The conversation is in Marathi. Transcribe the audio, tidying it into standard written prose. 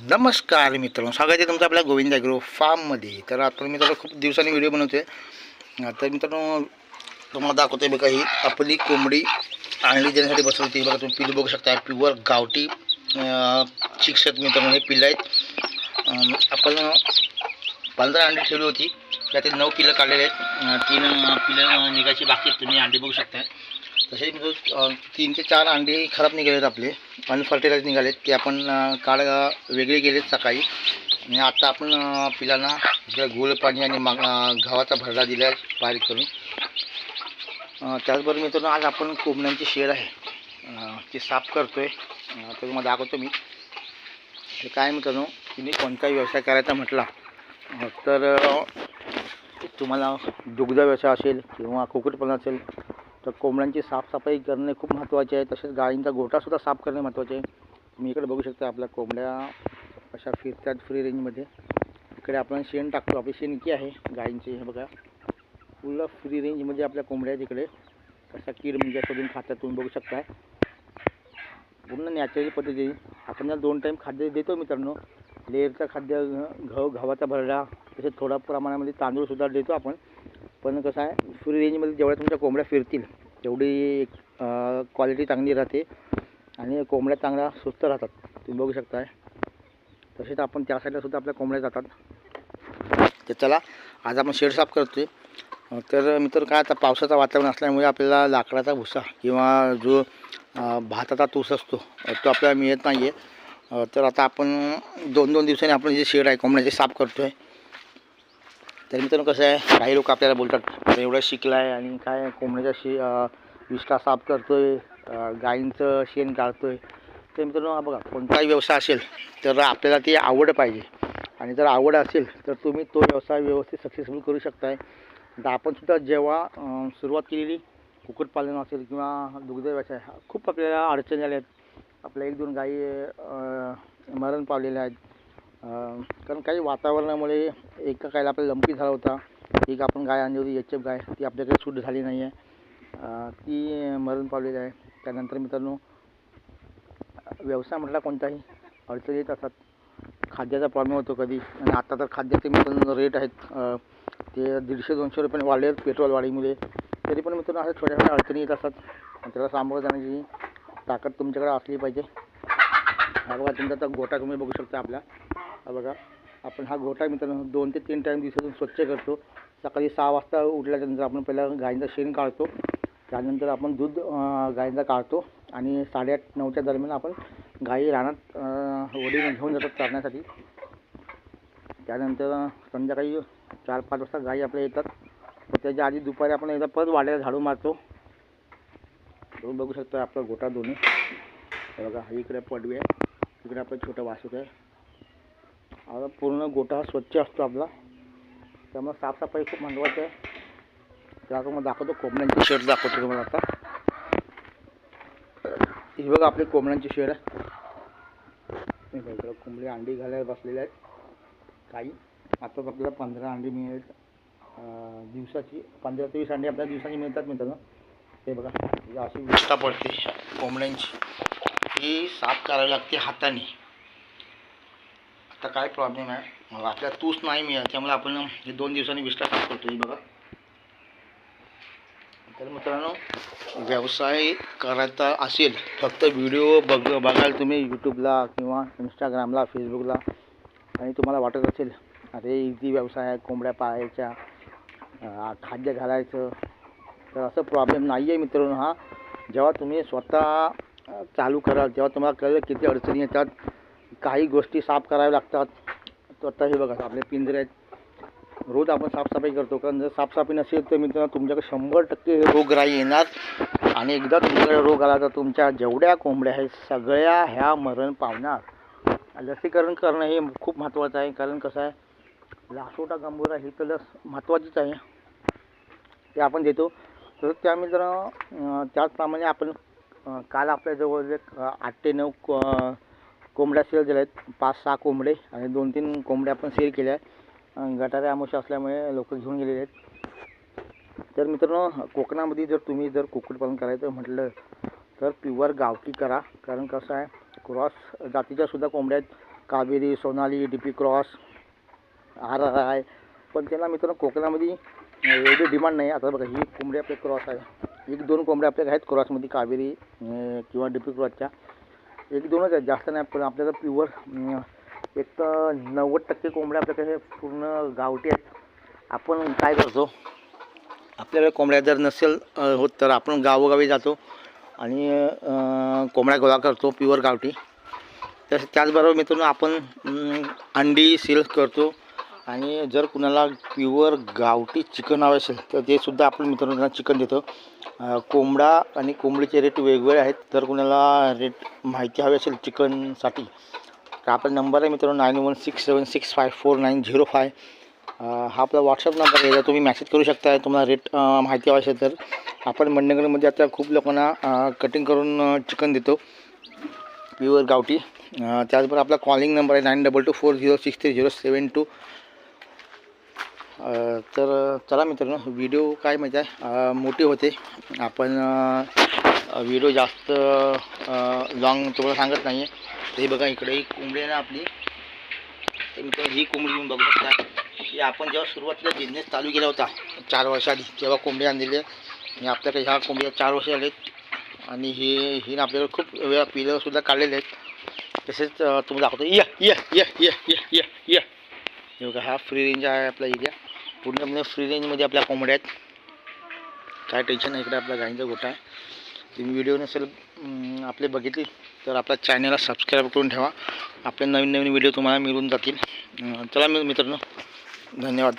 नमस्कार मित्रांनो, स्वागत आहे तुमचं आपल्या गोविंद ॲग्रो फार्ममध्ये. तर आता मी तर खूप दिवसांनी व्हिडिओ बनवतोय. तर मित्रांनो, तुम्हाला दाखवते बघा, ही आपली कोंबडी अंडी देण्यासाठी बसवली. बघा, तुम्ही पिल्लू बघू शकता. प्युअर गावठी चिक्स आहेत मित्रांनो, हे पिल्लं आहेत. आपण 15 अंडी ठेवली होती, त्यातील 9 पिल्लं काढलेले आहेत. 3 पिल्लं निघायची बाकी आहेत. तुम्ही अंडी बघू शकता. तसेच मित्रांनो 3 ते 4 अंडी खराब निघालेत, आपले अनफर्टिलाइज निघालेत. ते आपण वेगळे केलेत सकाळी. आणि आता आपण पिलांना गोल पाणी आणि गव्हाचा भरडा दिला आहे बारीक करून. त्याचबरोबर मित्रांनो, आज आपण कोंबड्यांची शेड आहे ती साफ करतोय. तर तुम्हाला दाखवतो मी. हे काय मित्रांनो, तुम्ही कोणताही व्यवसाय करायचा म्हटला तर तुम्हाला दुग्ध व्यवसाय असेल किंवा कुक्कुटपालन असेल तर कोंबड्यांची साफसफाई करणे खूप महत्त्वाचे आहे. तसेच गायींचा गोठासुद्धा साफ करणे महत्त्वाचे आहे. तुम्ही इकडे बघू शकता, आपल्या कोंबड्या अशा फिरतात फ्री रेंजमध्ये. इकडे आपण शेण टाकतो, आपली शेणकी आहे गायींची. हे बघा, फुल फ्री रेंजमध्ये आपल्या कोंबड्या तिकडे कशा कीड म्हणजे शोधून खातात, तुम्ही बघू शकता. पूर्ण नॅचरल पद्धतीने आपण 2 टाईम खाद्य देतो मित्रांनो. लेअरचं खाद्य, गव्हाचा भरडा, तसेच थोडा प्रमाणामध्ये तांदूळसुद्धा देतो आपण. पण कसं आहे, फ्री रेंजमध्ये जेवढ्या तुमच्या कोंबड्या फिरतील तेवढी क्वालिटी चांगली राहते आणि कोंबड्या चांगल्या सुस्त राहतात, तुम्ही बघू शकता. तसेच आपण त्या साईडलासुद्धा आपल्या कोंबड्या जातात. तर चला, आज आपण शेड साफ करतोय. तर मित्र काय, आता पावसाचं वातावरण असल्यामुळे आपल्याला लाकडाचा भुसा किंवा जो भाताचा तूस असतो तो आपल्याला मिळत नाही आहे. तर आता आपण 2-2 दिवसांनी आपण जे शेड आहे कोंबड्याचे साफ करतो आहे. तर मित्रांनो, कसं आहे, काही लोक आपल्याला बोलतात एवढं शिकला आहे आणि काय कोंबड्याच्या विष्ठा साफ करतो आहे, गायींचं शेण काढतो आहे. तर मित्रांनो, बघा, कोणताही व्यवसाय असेल तर आपल्याला ती आवड पाहिजे. आणि जर आवड असेल तर तुम्ही तो व्यवसाय व्यवस्थित सक्सेसफुल करू शकताय. आता आपणसुद्धा जेव्हा सुरुवात केलेली कुक्कुटपालन असेल किंवा दुग्ध व्यवसाय, खूप आपल्याला अडचणी आल्या आहेत. आपल्या 1-2 गायी मरण पावलेल्या आहेत. कारण काही वातावरणामुळे एका गायला आपल्याला लंपी झाला होता. एक आपण गाय आणली होती HF गाय, ती आपल्याकडे सूट झाली नाही आहे, ती मरण पावलेली आहे. त्यानंतर मित्रांनो, व्यवसाय म्हटला कोणताही अडचणी येत असतात. खाद्याचा प्रॉब्लेम होतो कधी, आणि आता तर खाद्याचे मित्रांनो रेट आहेत ते 150-200 रुपये वाढले आहेत पेट्रोल वाढीमुळे. तरी पण मित्रांनो, अशा छोट्या छोट्या अडचणी येत असतात. त्याला सामोरं जाण्याची ताकद तुमच्याकडे असली पाहिजे. हा बघा, तुमचा आता गोठा तुम्ही बघू शकता आपला. हा बघा, आपण हा गोठा मित्रांनो 2 ते 3 टाईम दिवसातून स्वच्छ करतो. सकाळी 6 वाजता उठल्यानंतर आपण पहिला गायींचं शेण काढतो. त्यानंतर आपण दूध गायींचा काढतो आणि 8:30-9च्या दरम्यान आपण गायी रानात वडीने घेऊन जातात चारण्यासाठी. त्यानंतर संध्याकाळी 4-5 वाजता गायी आपल्या येतात. तर त्याच्या आधी दुपारी आपण एकदा परत वाड्याला झाडू मारतो. तुम्ही बघू शकता आपला गोठा दोन्ही. बघा, इकडे पडवी आहे, इकडे आपलं छोटं वासुक आहे. आता पूर्ण गोठा स्वच्छ असतो आपला, त्यामुळे साफसफाई खूप महत्त्वाची आहे. त्याला मग दाखवतो, कोंबड्यांची शेड दाखवतो तुम्हाला आता. ही बघा, आपली कोंबड्यांची शेड आहे. इकडे कोंबडी अंडी घालायला बसलेल्या आहेत काही. आताच आपल्याला 15 अंडी मिळेल दिवसाची. 15 ते 20 अंडी आपल्याला दिवसाची मिळतात मित्रांनो. हे बघा, अशी विष्ठा पडते कोंबड्यांची, ही साफ करावी लागते हाताने. आता काय प्रॉब्लेम आहे, मग आपल्याला तूस नाही मिळत, त्यामुळे आपण हे 2 दिवसांनी विष्ठा साफ करतो. ही बघा. तर मित्रांनो, व्यवसाय करायचा असेल, फक्त व्हिडिओ बघाल तुम्ही यूट्यूबला किंवा इंस्टाग्रामला, फेसबुकला, आणि तुम्हाला वाटत असेल अरे इझी व्यवसाय आहे कोंबड्या पाळायच्या, खाद्य घालायचं, तर असं प्रॉब्लेम नाही आहे मित्रांनो. हा जेव्हा तुम्ही स्वतः चालू कराल तेव्हा तुम्हाला कळलं किती अडचणी येतात. काही गोष्टी साफ कराव्या लागतात. स्वतः हे बघा, आपले पिंजरे आहेत, रोज आपण साफसफाई करतो. कारण जर साफसफाई नसेल तर मित्रांनो, तुमच्याकडे 100% रोगराई येणार. आणि एकदा तुमच्याकडे रोग आला तर तुमच्या जेवढ्या कोंबड्या आहेत सगळ्या ह्या मरण पावणार. लसीकरण करणं हे खूप महत्त्वाचं आहे. कारण कसं आहे, लासोटा गंभीरा ही तर लस महत्त्वाचीच आहे, ते आपण देतो. तर त्या मित्रांनो, त्याचप्रमाणे आपण काल आपल्याजवळ 8 ते 9 कोंबड्या सेल झाल्या आहेत. 5-6 कोंबडे आणि 2-3 कोंबड्या आपण सेल केल्या. गटारे अमावस्या असल्यामुळे लोक घेऊन गेलेले आहेत. तर मित्रांनो, कोकणामध्ये जर तुम्ही कुक्कुटपालन करायचं म्हटलं तर प्युअर गावठी करा. कारण कसं आहे, क्रॉस जातीच्या सुद्धा कोंबड्या आहेत. Kaveri, Sonali, DP cross, RRI. पण त्याला मित्रांनो कोकणामध्ये एवढी डिमांड नाही. आता बघा ही कोंबडी आपल्या क्रॉस आहे, 1-2 कोंबड्या आपल्याकडे आहेत क्रॉसमध्ये कावेरी किंवा DP क्रॉसच्या, 1-2च आहेत, जास्त नाही. पण आपल्याला प्युअर एक तर 90% कोंबड्या आपल्याकडे पूर्ण गावठी आहेत. आपण काय करतो, आपल्याला कोंबड्या जर नसेल होत तर आपण गावोगावी जातो आणि कोंबड्या गोळा करतो प्युअर गावठी. त्याचबरोबर मित्रांनो आपण अंडी सेल करतो. आणि जर कुणाला प्युअर गावठी चिकन हवं असेल तर ते सुद्धा आपण मित्रांनो त्यांना चिकन देतो. कोंबडा आणि कोंबडीचे रेट वेगवेगळे आहेत. जर कुणाला रेट माहिती हवी असेल चिकनसाठी तर आपला नंबर आहे मित्रांनो 9167654905. हा आपला व्हॉट्सअप नंबर आहे. तुम्ही मॅसेज करू शकता. तुम्हाला रेट माहिती हवी असेल तर आपण मंडणगडमध्ये आता खूप लोकांना कटिंग करून चिकन देतो प्युअर गावठी. त्याचबरोबर आपला कॉलिंग नंबर आहे 9224063072. तर चला मित्रांनो, व्हिडिओ काय म्हणजे आहे मोठी होते. आपण व्हिडिओ जास्त लॉंग तुम्हाला सांगत नाही आहे. हे बघा इकडे ही कोंबडी आहे ना आपली, तर मित्रांनो ही कोंबडी तुम्ही बघू शकता. की आपण जेव्हा सुरुवातीला बिझनेस चालू केला होता 4 वर्षाआधी, तेव्हा कोंबडी आणलेली आहे. आणि आपल्याकडे ह्या कोंबड्या 4 वर्ष झालेत. आणि ही आपल्याकडे खूप वेळा पिलंसुद्धा काढलेले आहेत. तसेच तुम्ही दाखवतो या या या या या या या हे बघा, हा फ्री रेंज आहे आपला एरिया. पूर्णपणे फ्री रेंजमध्ये आपल्या कोंबड्या आहेत. काय टेन्शन नाही. इकडे आपला गाईंचा गोठा आहे. तुम्ही व्हिडिओ नसेल आपले बघितले तर आपल्या चॅनलला सबस्क्राईब करून ठेवा. आपले नवीन नवीन व्हिडिओ तुम्हाला मिळून जातील. चला मित्रांनो, धन्यवाद.